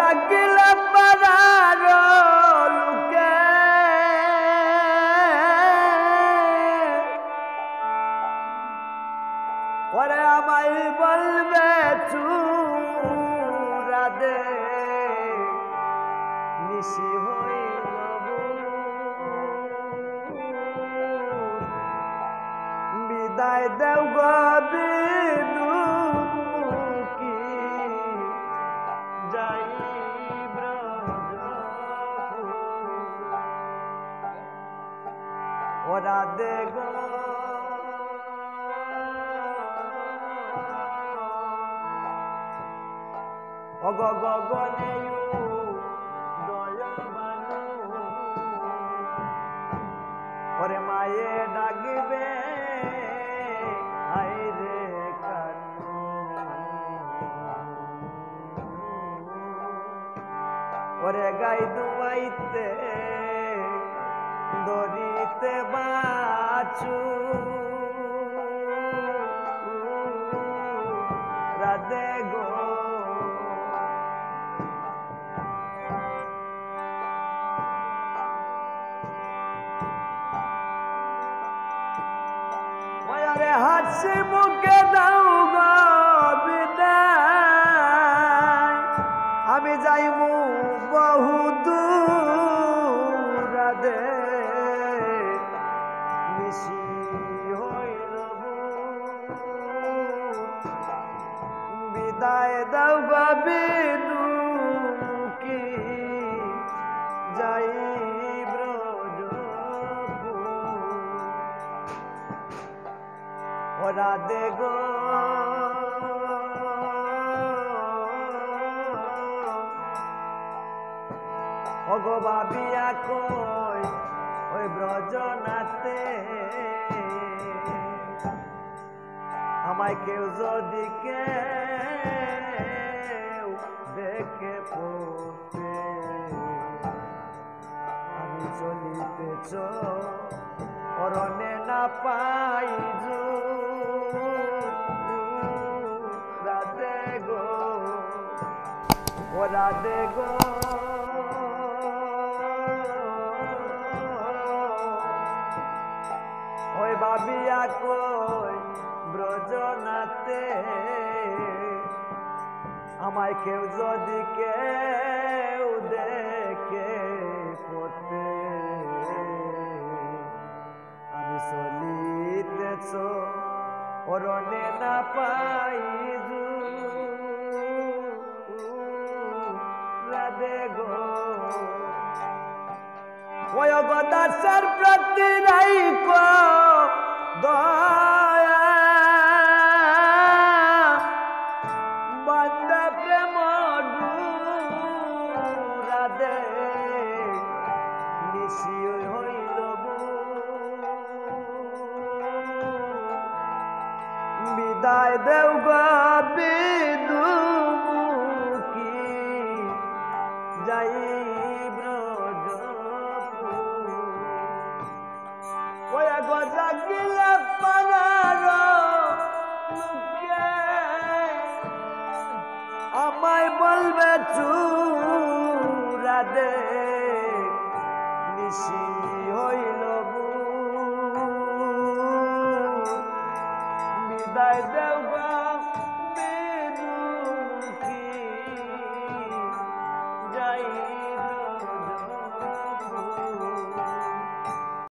জাগিলে পারার লোকে ওরে আমায় বলবে চূড়া দে নিশি হইল বিদায় দেও গো বিদুমুখী যাই ব্রজপুর ওরা দে গো অগ গগনেয়ু দয়াবানু ওরে মায়ে ডাকবে আইরে কানু ওরে গাই দুয়াইতে দরিতে বাছু রাধে গো হাসি মুখে দাও গো বিদায় আমি যাইমু বহু দূর দে নিশি হইল বিদায় দাও গো বিদুমুখী যাই ওরা দে গো ওগো ভাবিয়া কই ওই ব্রজনাতে আমায় কেউ যদি কেউ দেখে পড়তে আমি চলিতেছ অরণ্যে না পাই রাধে গো ও রাধে গো ওই ভাবিয়া কই ব্রজনাতে আমায় কেউ যদি কেউ দেখে পড়তে আমি চলিতেছ অরণ্যে না পাই রাধে গো ওই দাসের প্রতি রাইক দয়া বন্দে প্রেম রাধে নিশি হইল বিদায় দেও গো বিদুমুখী যাই ব্রজপুর ওই গো জাগিলে পারার লোকে আমায় বলবে চূড়া দে নিশি হইল বিদায় দে